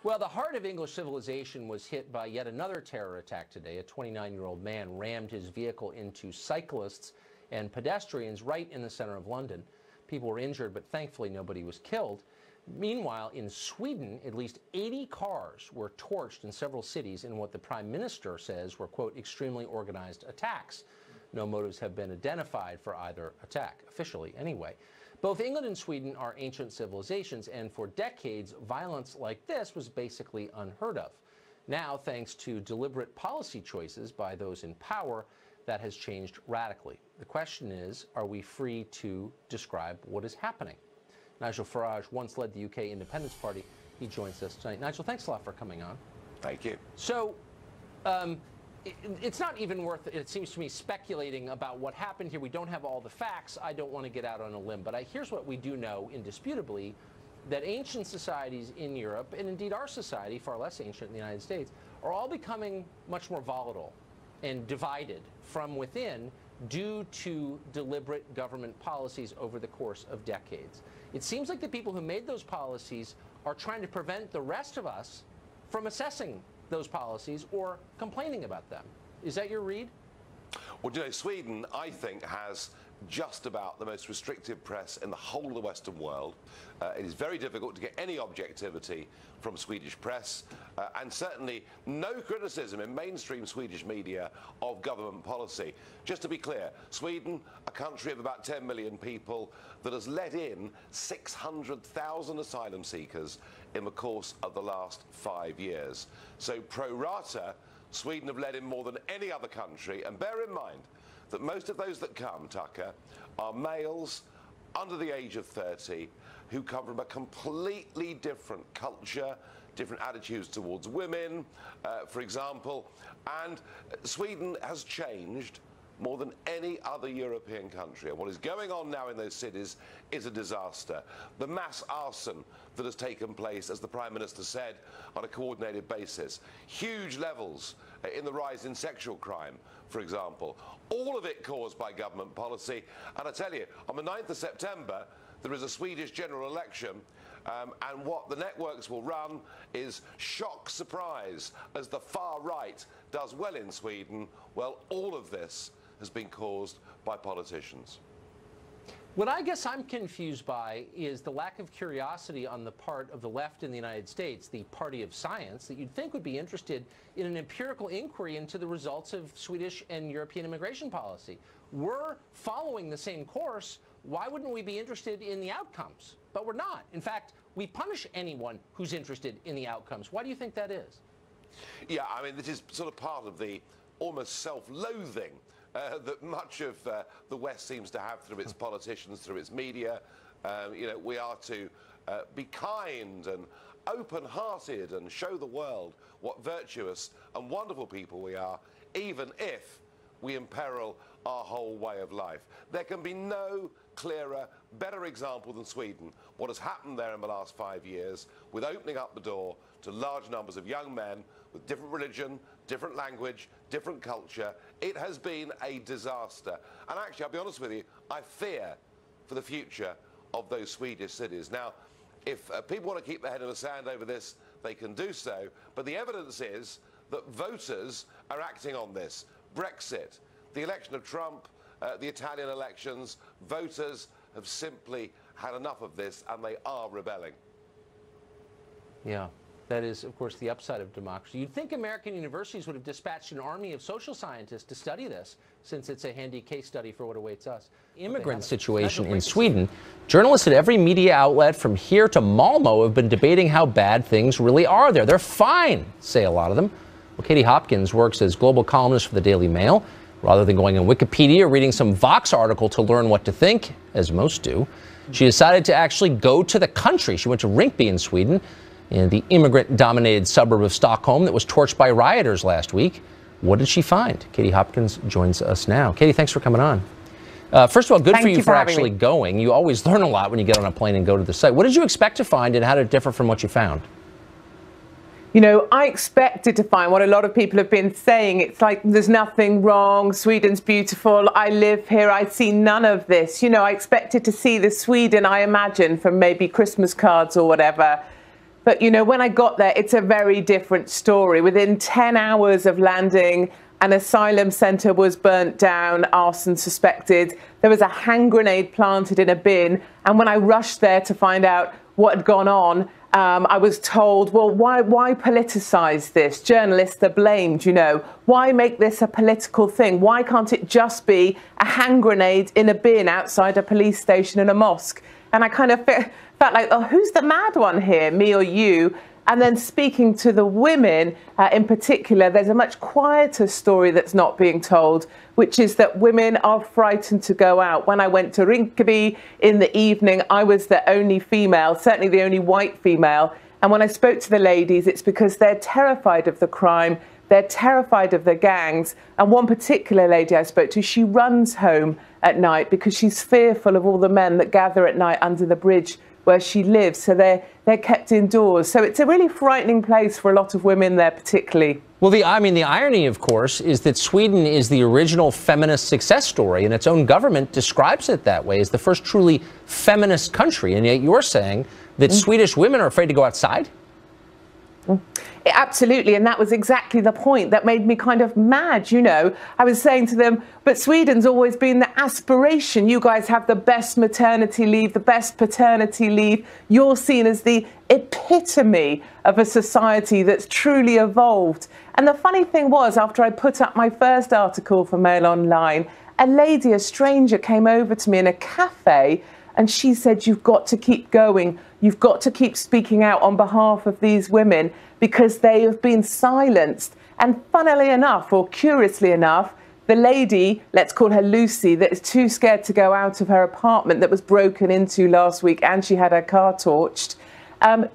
Well, the heart of English civilization was hit by yet another terror attack today. A 29-year-old man rammed his vehicle into cyclists and pedestrians right in the center of London. People were injured, but thankfully nobody was killed. Meanwhile, in Sweden, at least 80 cars were torched in several cities in what the Prime Minister says were, quote, extremely organized attacks. No motives have been identified for either attack, officially anyway. Both England and Sweden are ancient civilizations, and for decades, violence like this was basically unheard of. Now, thanks to deliberate policy choices by those in power, that has changed radically. The question is, are we free to describe what is happening? Nigel Farage once led the UK Independence Party. He joins us tonight. Nigel, thanks a lot for coming on. Thank you. So, it's not even worth, it seems to me, speculating about what happened here. We don't have all the facts. I don't want to get out on a limb. But here's what we do know, indisputably, that ancient societies in Europe, and indeed our society, far less ancient in the United States, are all becoming much more volatile and divided from within due to deliberate government policies over the course of decades. It seems like the people who made those policies are trying to prevent the rest of us from assessing those policies or complaining about them. Is that your read? Well, you know, Sweden, I think, has just about the most restrictive press in the whole of the Western world. It is very difficult to get any objectivity from Swedish press, and certainly no criticism in mainstream Swedish media of government policy. Just to be clear, Sweden, a country of about 10 million people that has let in 600,000 asylum seekers in the course of the last 5 years. So pro rata, Sweden have let in more than any other country, and bear in mind that most of those that come, Tucker, are males under the age of 30 who come from a completely different culture, different attitudes towards women, for example, and Sweden has changed more than any other European country. And what is going on now in those cities is a disaster. The mass arson that has taken place, as the Prime Minister said, on a coordinated basis. Huge levels in the rise in sexual crime, for example. All of it caused by government policy. And I tell you, on the 9th of September, there is a Swedish general election, and what the networks will run is shock surprise as the far right does well in Sweden. Well, all of this has been caused by politicians. What I guess I'm confused by is the lack of curiosity on the part of the left in the United States, the party of science, that you'd think would be interested in an empirical inquiry into the results of Swedish and European immigration policy. We're following the same course. Why wouldn't we be interested in the outcomes? But we're not. In fact, we punish anyone who's interested in the outcomes. Why do you think that is? Yeah, I mean, this is sort of part of the almost self-loathing that much of the West seems to have through its politicians, through its media. You know, we are to be kind and open-hearted and show the world what virtuous and wonderful people we are, even if we imperil our whole way of life. There can be no clearer, better example than Sweden. What has happened there in the last 5 years with opening up the door to large numbers of young men with different religion, different language, different culture. It has been a disaster. And actually, I'll be honest with you, I fear for the future of those Swedish cities. Now, if people want to keep their head in the sand over this, they can do so. But the evidence is that voters are acting on this. Brexit, the election of Trump, the Italian elections, voters have simply had enough of this and they are rebelling. Yeah. That is, of course, the upside of democracy. You'd think American universities would have dispatched an army of social scientists to study this, since it's a handy case study for what awaits us. Immigrant situation in Sweden. Journalists at every media outlet from here to Malmo have been debating how bad things really are there. They're fine, say a lot of them. Well, Katie Hopkins works as global columnist for the Daily Mail. Rather than going on Wikipedia or reading some Vox article to learn what to think, as most do, she decided to actually go to the country. She went to Rinkeby in Sweden, in the immigrant-dominated suburb of Stockholm that was torched by rioters last week. What did she find? Katie Hopkins joins us now. Katie, thanks for coming on. First of all, good for you for actually going. You always learn a lot when you get on a plane and go to the site. What did you expect to find, and how did it differ from what you found? You know, I expected to find what a lot of people have been saying. It's like, there's nothing wrong. Sweden's beautiful. I live here. I see none of this. You know, I expected to see the Sweden I imagine from maybe Christmas cards or whatever. But, you know, when I got there, it's a very different story. Within 10 hours of landing, an asylum centre was burnt down, arson suspected. There was a hand grenade planted in a bin. And when I rushed there to find out what had gone on, I was told, well, why politicise this? Journalists are blamed, you know. Why make this a political thing? Why can't it just be a hand grenade in a bin outside a police station and a mosque? And I kind of felt like, oh, who's the mad one here, me or you? And then speaking to the women in particular, there's a much quieter story that's not being told, which is that women are frightened to go out. When I went to Rinkeby in the evening, I was the only female, certainly the only white female. And when I spoke to the ladies, it's because they're terrified of the crime. They're terrified of the gangs. And one particular lady I spoke to, she runs home at night because she's fearful of all the men that gather at night under the bridge where she lives. So they're kept indoors. So it's a really frightening place for a lot of women there particularly. Well, the irony, of course, is that Sweden is the original feminist success story, and its own government describes it that way, as the first truly feminist country. And yet you're saying that Swedish women are afraid to go outside? Absolutely, and that was exactly the point that made me kind of mad, you know. I was saying to them, but Sweden's always been the aspiration. You guys have the best maternity leave, the best paternity leave. You're seen as the epitome of a society that's truly evolved. And the funny thing was, after I put up my first article for Mail Online, a lady, a stranger, came over to me in a cafe and she said, you've got to keep going. You've got to keep speaking out on behalf of these women because they have been silenced. And funnily enough, or curiously enough, the lady, let's call her Lucy, that is too scared to go out of her apartment that was broken into last week and she had her car torched,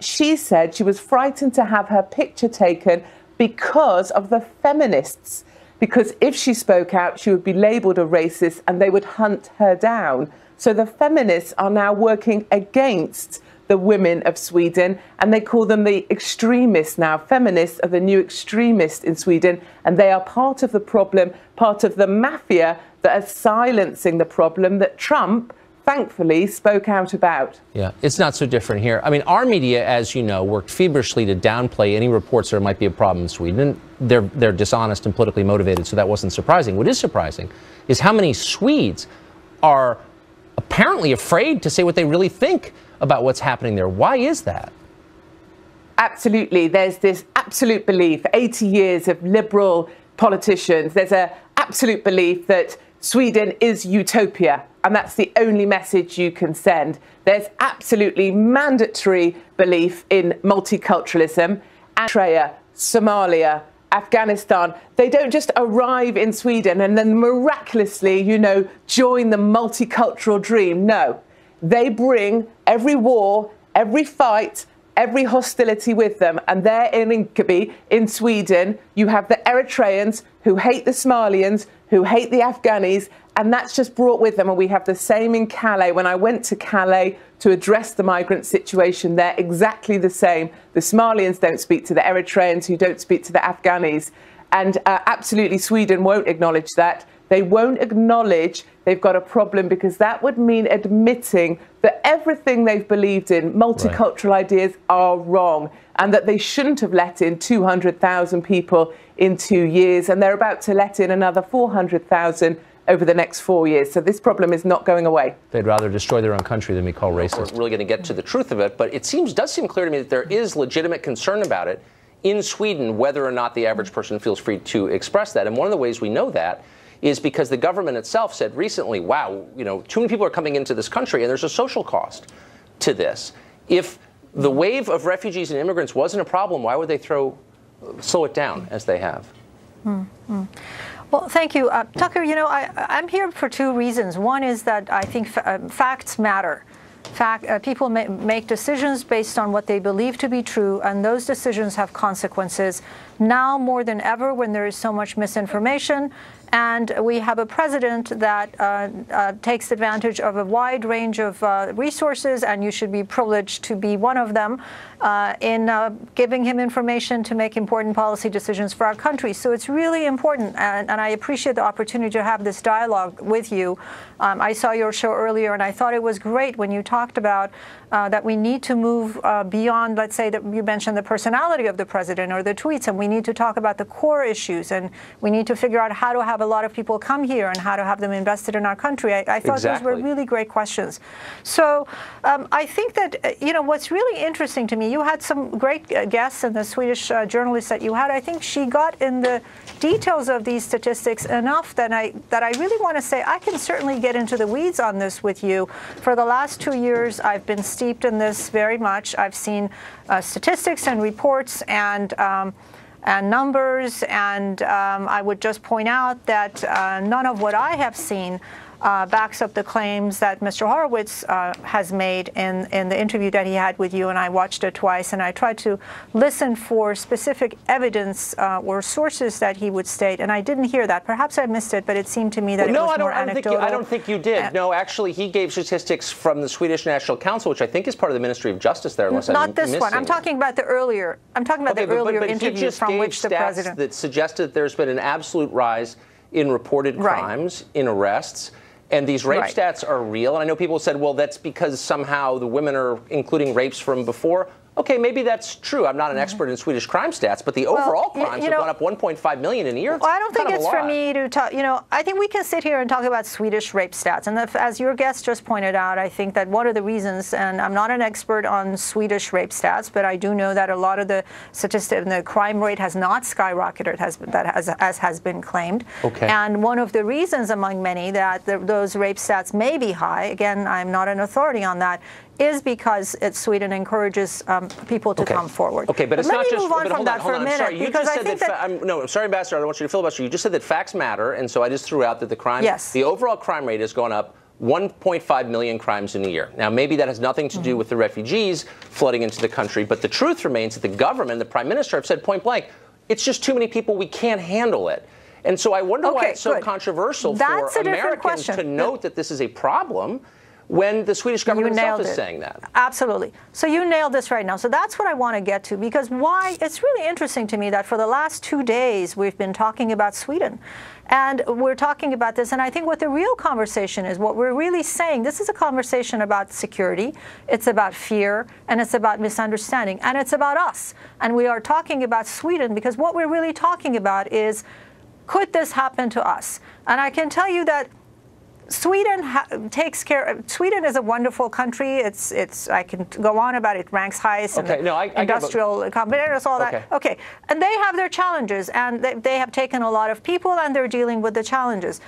she said she was frightened to have her picture taken because of the feminists. Because if she spoke out, she would be labelled a racist and they would hunt her down. So the feminists are now working against the women of Sweden, and they call them the extremists now. Feminists are the new extremists in Sweden, and they are part of the problem, part of the mafia that are silencing the problem that Trump, thankfully, spoke out about. Yeah, it's not so different here. I mean, our media, as you know, worked feverishly to downplay any reports there might be a problem in Sweden. They're dishonest and politically motivated, so that wasn't surprising. What is surprising is how many Swedes are apparently afraid to say what they really think about what's happening there. Why is that? Absolutely. There's this absolute belief, 80 years of liberal politicians, there's an absolute belief that Sweden is utopia, and that's the only message you can send. There's absolutely mandatory belief in multiculturalism. Eritrea, Somalia, Afghanistan, they don't just arrive in Sweden and then miraculously, you know, join the multicultural dream. No. They bring every war, every fight, every hostility with them. And there in Rinkeby, in Sweden, you have the Eritreans who hate the Somalians, who hate the Afghanis, and that's just brought with them. And we have the same in Calais. When I went to Calais to address the migrant situation, they're exactly the same. The Somalians don't speak to the Eritreans, who don't speak to the Afghanis. And absolutely, Sweden won't acknowledge that. They won't acknowledge they've got a problem because that would mean admitting that everything they've believed in, multicultural ideas, are wrong and that they shouldn't have let in 200,000 people in 2 years. And they're about to let in another 400,000 over the next 4 years. So this problem is not going away. They'd rather destroy their own country than be called racist. We're really going to get to the truth of it, but it does seem clear to me that there is legitimate concern about it in Sweden, whether or not the average person feels free to express that. And one of the ways we know that is because the government itself said recently, wow, you know, too many people are coming into this country and there's a social cost to this. If the wave of refugees and immigrants wasn't a problem, why would they slow it down as they have? Well, thank you. Tucker, you know, I'm here for two reasons. One is that I think facts matter. People make decisions based on what they believe to be true, and those decisions have consequences. Now more than ever, when there is so much misinformation, And we have a president that takes advantage of a wide range of resources, and you should be privileged to be one of them in giving him information to make important policy decisions for our country. So it's really important, and I appreciate the opportunity to have this dialogue with you. I saw your show earlier, and I thought it was great when you talked about that we need to move beyond, let's say, that you mentioned the personality of the president or the tweets, and we need to talk about the core issues, and we need to figure out how to have a lot of people come here and how to have them invested in our country. I thought those were really great questions. So I think that, you know, what's really interesting to me, you had some great guests, and the Swedish journalist that you had, I think she got in the details of these statistics enough that I really want to say I can certainly get into the weeds on this with you. For the last 2 years, I've been steeped in this very much. I've seen statistics and reports and numbers, and I would just point out that none of what I have seen backs up the claims that Mr. Horowitz has made in the interview that he had with you, and I watched it twice, and I tried to listen for specific evidence or sources that he would state, and I didn't hear that. Perhaps I missed it, but it seemed to me that it was more anecdotal. I don't think you did. No, actually, he gave statistics from the Swedish National Council, which I think is part of the Ministry of Justice there, unless I'm missing. Not this one. I'm talking about the earlier. I'm talking about the earlier interview from which the president. That suggested that there's been an absolute rise in reported crimes, in arrests. And these rape stats are real. And I know people said, well, that's because somehow the women are including rapes from before. Okay, maybe that's true. I'm not an expert in Swedish crime stats, but the overall crimes have gone up 1.5 million in a year. Well, I don't think it's for me to talk. You know, I think we can sit here and talk about Swedish rape stats. And as your guest just pointed out, I think that one of the reasons, and I'm not an expert on Swedish rape stats, but I do know that a lot of the statistics, the crime rate has not skyrocketed, as has been claimed. Okay. And one of the reasons, among many, that those rape stats may be high, again, I'm not an authority on that, is because Sweden encourages people to come forward. Okay, but it's not just. Let me move on from that for a minute. Sorry, you just said that. No, I'm sorry, Ambassador. I don't want you to filibuster. You just said that facts matter, and so I just threw out that the crime, the overall crime rate has gone up 1.5 million crimes in a year. Now, maybe that has nothing to do with the refugees flooding into the country, but the truth remains that the government, the Prime Minister, have said point blank, it's just too many people. We can't handle it. And so I wonder why it's so controversial for Americans to note that this is a problem, when the Swedish government itself is saying that. Absolutely. So you nailed this right now. So that's what I want to get to, because why it's really interesting to me that for the last 2 days we've been talking about Sweden. And we're talking about this, and I think what the real conversation is, what we're really saying, this is a conversation about security, it's about fear, and it's about misunderstanding, and it's about us. And we are talking about Sweden because what we're really talking about is, could this happen to us? And I can tell you that Sweden takes care. Sweden is a wonderful country. I can go on about it. It ranks highest in industrial competitors, all that. Okay, and they have their challenges, and they have taken a lot of people, and they're dealing with the challenges.